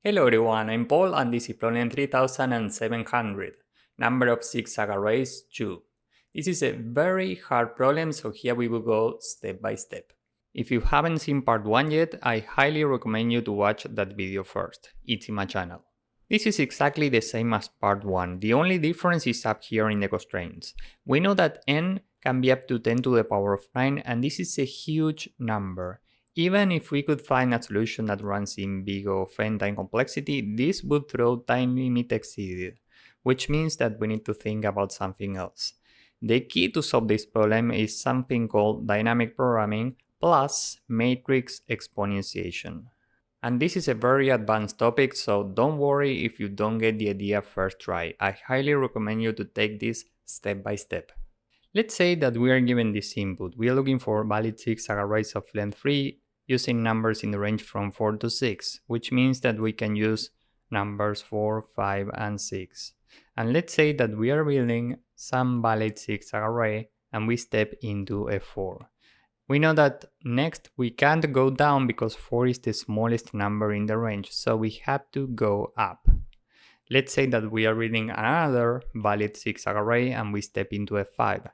Hello everyone, I'm Paul and this is problem 3700. Number of zigzag arrays 2. This is a very hard problem, so here we will go step by step. If you haven't seen part 1 yet, I highly recommend you to watch that video first. It's in my channel. This is exactly the same as part 1, the only difference is up here in the constraints. We know that n can be up to 10 to the power of 9 and this is a huge number. Even if we could find a solution that runs in big of n time complexity, this would throw time limit exceeded, which means that we need to think about something else. The key to solve this problem is something called dynamic programming plus matrix exponentiation. And this is a very advanced topic, so don't worry if you don't get the idea first try. I highly recommend you to take this step by step. Let's say that we are given this input. We are looking for valid zigzag arrays of length 3 using numbers in the range from 4 to 6, which means that we can use numbers 4, 5, and 6. And let's say that we are building some valid zigzag array and we step into a 4. We know that next we can't go down because 4 is the smallest number in the range, so we have to go up. Let's say that we are reading another valid zigzag array and we step into a 5.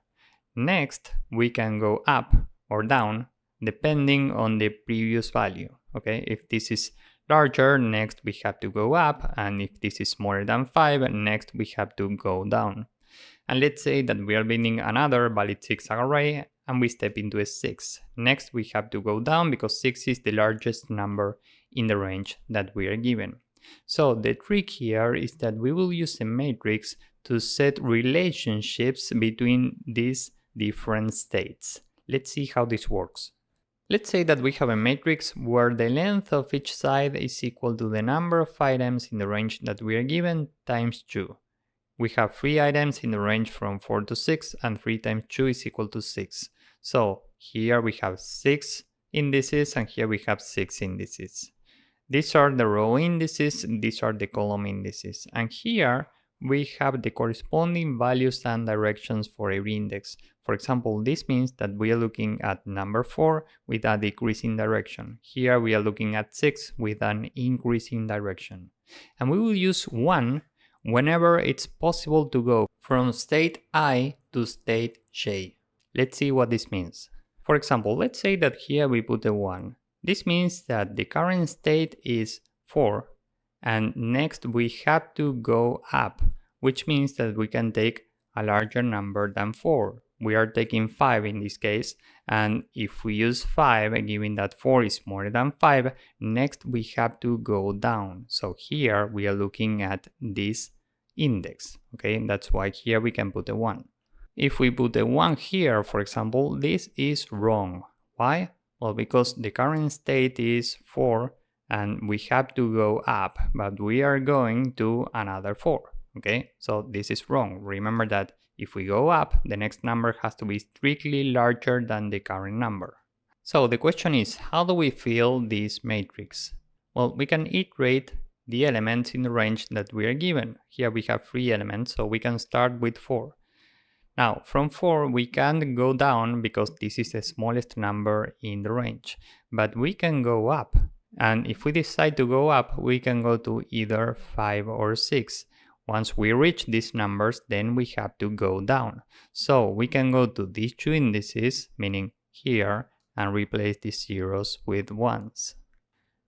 Next, we can go up or down depending on the previous value. Okay, if this is larger, next we have to go up, and if this is smaller than 5, next we have to go down. And let's say that we are building another valid zigzag array and we step into a 6. Next we have to go down because 6 is the largest number in the range that we are given. So the trick here is that we will use a matrix to set relationships between these different states. Let's see how this works. Let's say that we have a matrix where the length of each side is equal to the number of items in the range that we are given times 2. We have 3 items in the range from 4 to 6 and 3 times 2 is equal to 6. So here we have 6 indices and here we have 6 indices. These are the row indices, these are the column indices, and here we have the corresponding values and directions for every index. For example, this means that we are looking at number 4 with a decreasing direction. Here we are looking at 6 with an increasing direction. And we will use 1 whenever it's possible to go from state I to state j. Let's see what this means. For example, let's say that here we put a 1. This means that the current state is 4 and next we have to go up, which means that we can take a larger number than 4. We are taking 5 in this case, and if we use 5, given that 4 is more than 5, next we have to go down. So here we are looking at this index, okay? That's why here we can put a 1. If we put a 1 here, for example, this is wrong. Why? Well, because the current state is 4 and we have to go up, but we are going to another 4, okay? So this is wrong. Remember that if we go up, the next number has to be strictly larger than the current number. So the question is, how do we fill this matrix? Well, we can iterate the elements in the range that we are given. Here we have 3 elements, so we can start with 4. Now, from 4 we can't go down because this is the smallest number in the range, but we can go up. And if we decide to go up, we can go to either 5 or 6. Once we reach these numbers, then we have to go down. So we can go to these 2 indices, meaning here, and replace these zeros with 1s.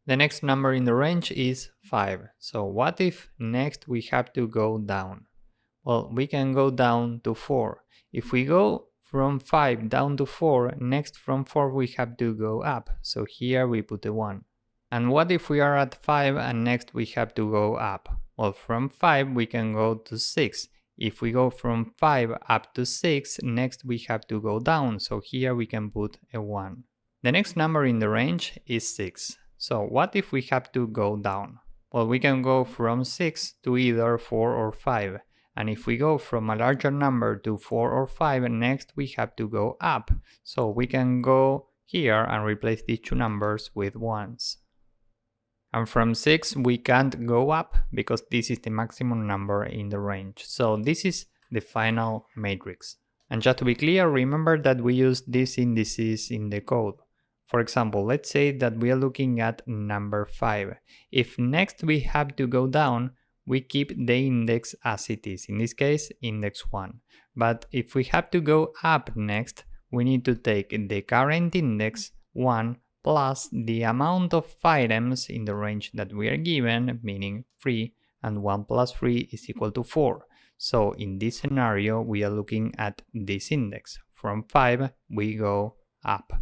The next number in the range is 5. So what if next we have to go down? Well, we can go down to 4. If we go from 5 down to 4, next from 4 we have to go up. So here we put a 1. And what if we are at 5 and next we have to go up? Well, from 5 we can go to 6. If we go from 5 up to 6, next we have to go down. So here we can put a 1. The next number in the range is 6. So what if we have to go down? Well, we can go from 6 to either 4 or 5. And if we go from a larger number to 4 or 5, next we have to go up. So we can go here and replace these 2 numbers with 1s. And from 6 we can't go up because this is the maximum number in the range. So this is the final matrix. And just to be clear, remember that we use these indices in the code. For example, let's say that we are looking at number 5. If next we have to go down, we keep the index as it is, in this case index 1. But if we have to go up next, we need to take the current index 1 plus the amount of items in the range that we are given, meaning 3, and 1 plus 3 is equal to 4. So in this scenario, we are looking at this index. From 5, we go up.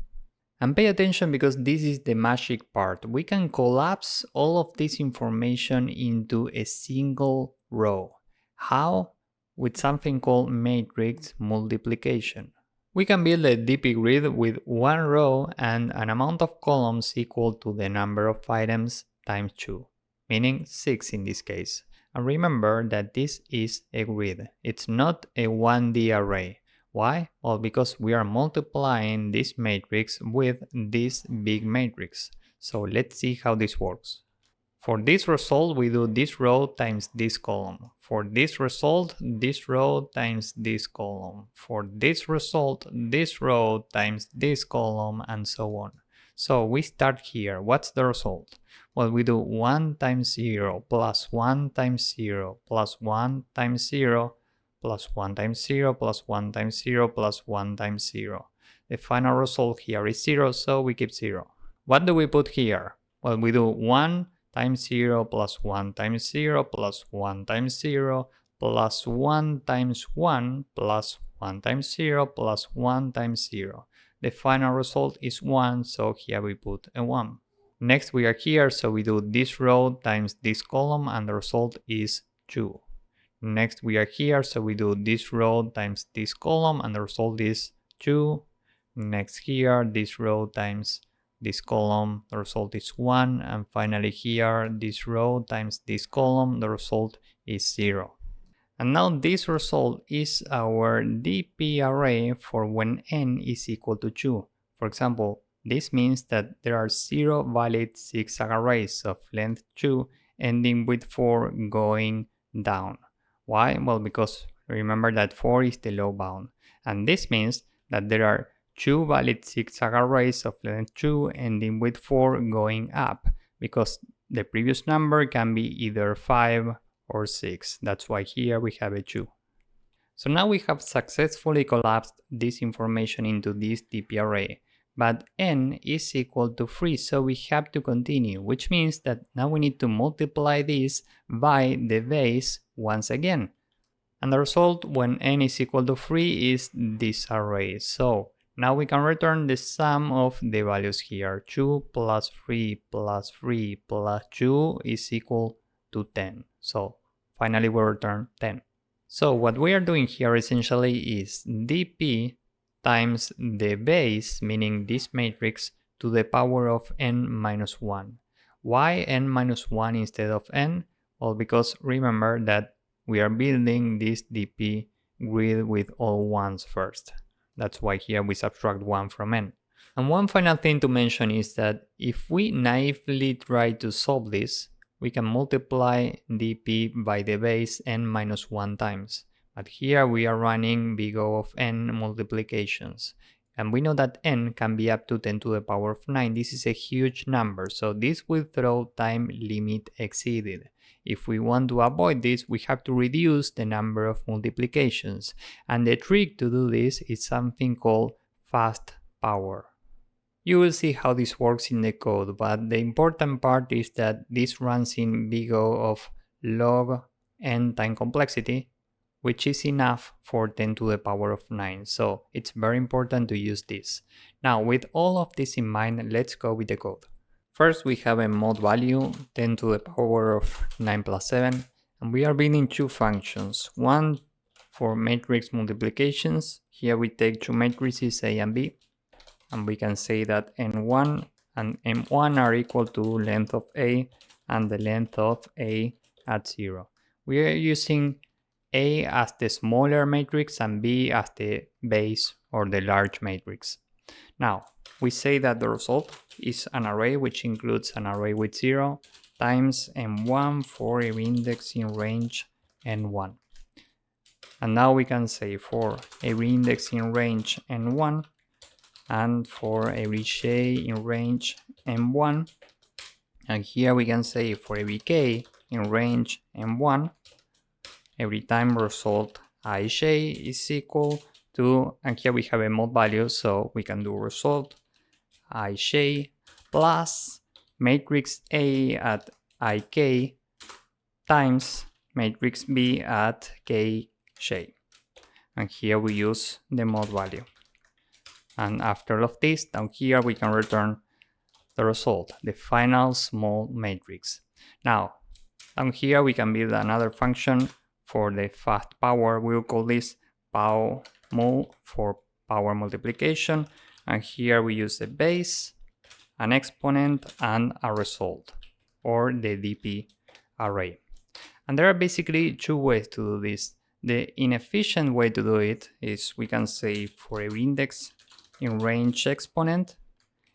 And pay attention because this is the magic part. We can collapse all of this information into a single row. How? With something called matrix multiplication. We can build a DP grid with one row and an amount of columns equal to the number of items times 2, meaning 6 in this case. And remember that this is a grid. It's not a 1D array. Why? Well, because we are multiplying this matrix with this big matrix. So let's see how this works. For this result, we do this row times this column. For this result, this row times this column. For this result, this row times this column, and so on. So we start here. What's the result? Well, we do 1 times 0 plus 1 times 0 plus 1 times 0 plus 1 times 0 plus 1 times 0 plus 1 times 0. The final result here is 0, so we keep 0. What do we put here? Well, we do 1 times 0 plus 1 times 0 plus 1 times 0 plus 1 times 1 plus 1 times 0 plus 1 times 0. The final result is 1, so here we put a 1. Next we are here, so we do this row times this column and the result is 2. Next we are here, so we do this row times this column and the result is 2. Next here, this row times this column, the result is 1. And finally here, this row times this column, the result is 0. And now this result is our DP array for when n is equal to 2. For example, this means that there are 0 valid zigzag arrays of length 2 ending with 4 going down. Why? Well, because remember that 4 is the low bound. And this means that there are 2 valid zigzag arrays of length 2 ending with 4 going up, because the previous number can be either 5 or 6. That's why here we have a 2. So now we have successfully collapsed this information into this DP array. But n is equal to 3, so we have to continue, which means that now we need to multiply this by the base once again. And the result when n is equal to 3 is this array. So now we can return the sum of the values here. 2 plus 3 plus 3 plus 2 is equal to 10. So finally we return 10. So what we are doing here essentially is dp times the base, meaning this matrix, to the power of n minus 1. Why n minus 1 instead of n? Well, because remember that we are building this DP grid with all ones first. That's why here we subtract 1 from n. And one final thing to mention is that if we naively try to solve this, we can multiply dp by the base n minus 1 times. But here we are running big O of n multiplications. And we know that n can be up to 10 to the power of 9. This is a huge number, so this will throw time limit exceeded. If we want to avoid this, we have to reduce the number of multiplications. And the trick to do this is something called fast power. You will see how this works in the code, but the important part is that this runs in big O of log n time complexity, which is enough for 10 to the power of 9. So it's very important to use this. Now, with all of this in mind, let's go with the code. First, we have a mod value 10 to the power of 9 plus 7, and we are building two functions. One for matrix multiplications. Here we take two matrices A and B, and we can say that n1 and m1 are equal to length of A and the length of A at 0. We are using A as the smaller matrix and B as the base or the large matrix. Now, we say that the result is an array which includes an array with 0 times m1 for a index in range n1. And now we can say for a index in range n1, and for every j in range m1, and here we can say for every k in range m1, every time result ij is equal to, and here we have a mod value, so we can do result ij plus matrix A at ik times matrix B at kj. And here we use the mod value. And after all of this, down here we can return the result, the final small matrix. Now, down here we can build another function for the fast power. We'll call this powmul for power multiplication. And here we use a base, an exponent, and a result, or the DP array. And there are basically two ways to do this. The inefficient way to do it is we can say for every index in range exponent,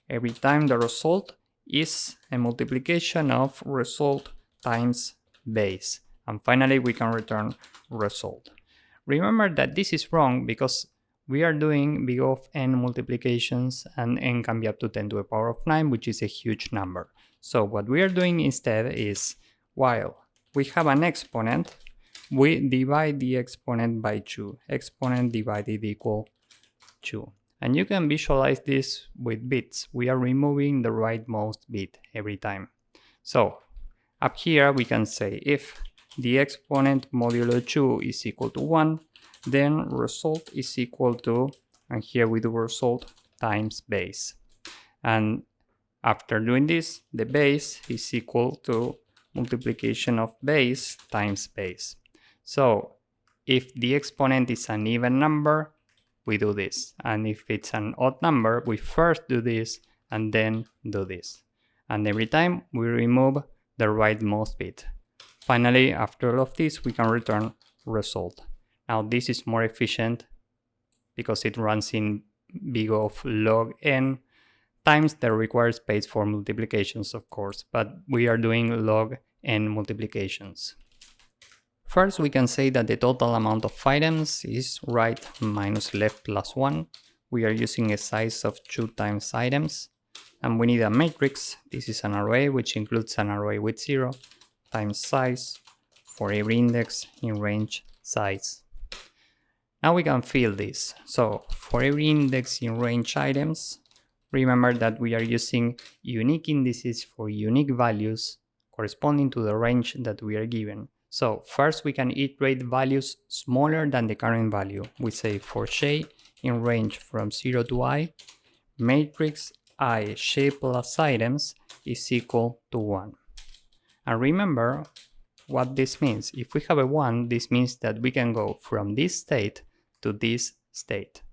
every time the result is a multiplication of result times base. And finally, we can return result. Remember that this is wrong because we are doing big of n multiplications, and n can be up to 10 to the power of 9, which is a huge number. So what we are doing instead is, while we have an exponent, we divide the exponent by 2. Exponent divided equal 2. And you can visualize this with bits. We are removing the rightmost bit every time. So up here we can say if the exponent modulo 2 is equal to 1, then result is equal to, and here we do result times base. And after doing this, the base is equal to multiplication of base times base. So if the exponent is an even number, we do this. And if it's an odd number, we first do this and then do this. And every time we remove the rightmost bit. Finally, after all of this, we can return result. Now this is more efficient because it runs in big of log n times that requires space for multiplications, of course, but we are doing log n multiplications. First, we can say that the total amount of items is right minus left plus 1. We are using a size of 2 times items, and we need a matrix. This is an array which includes an array with 0 times size for every index in range size. Now we can fill this. So for every index in range items, remember that we are using unique indices for unique values corresponding to the range that we are given. So first we can iterate values smaller than the current value. We say for j in range from 0 to I, matrix I j plus items is equal to 1. And remember what this means. If we have a 1, this means that we can go from this state to this state.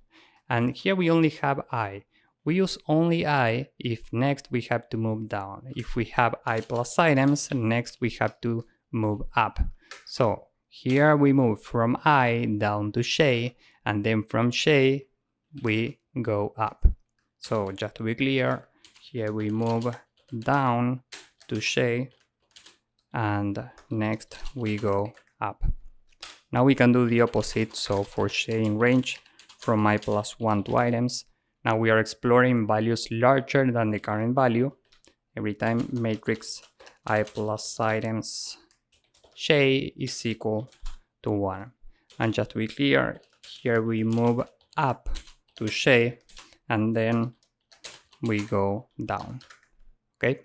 And here we only have I. We use only I if next we have to move down. If we have I plus items, next we have to move up. So here we move from I down to j, and then from j we go up. So just to be clear, here we move down to j, and next we go up. Now we can do the opposite. So for j in range from I plus 1 to items, now we are exploring values larger than the current value. Every time matrix I plus items j is equal to 1. And just to be clear, here we move up to j and then we go down. Okay.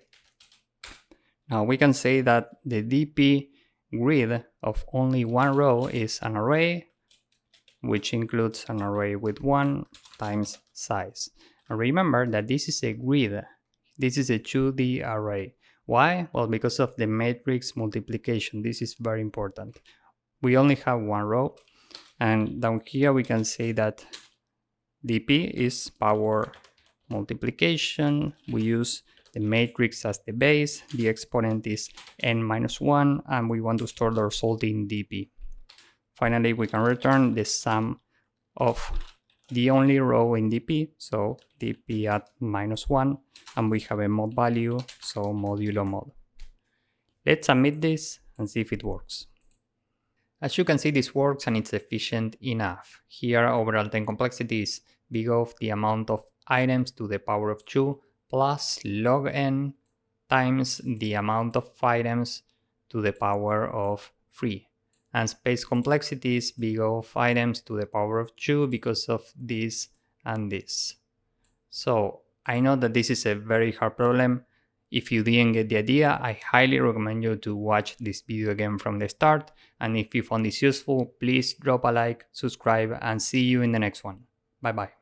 Now we can say that the DP grid of only one row is an array which includes an array with 1 times size. And remember that this is a grid. This is a 2D array. Why? Well, because of the matrix multiplication. This is very important. We only have one row, and down here we can say that DP is power multiplication. We use the matrix as the base. The exponent is n minus 1, and we want to store the result in DP. Finally, we can return the sum of the only row in DP, so DP at -1, and we have a mod value, so modulo mod. Let's submit this and see if it works. As you can see, this works and it's efficient enough. Here, overall 10 complexity is big of the amount of items to the power of 2 plus log n times the amount of items to the power of 3. And space complexity is big O of items to the power of 2 because of this and this. So I know that this is a very hard problem. If you didn't get the idea, I highly recommend you to watch this video again from the start. And if you found this useful, please drop a like, subscribe, and see you in the next one. Bye bye.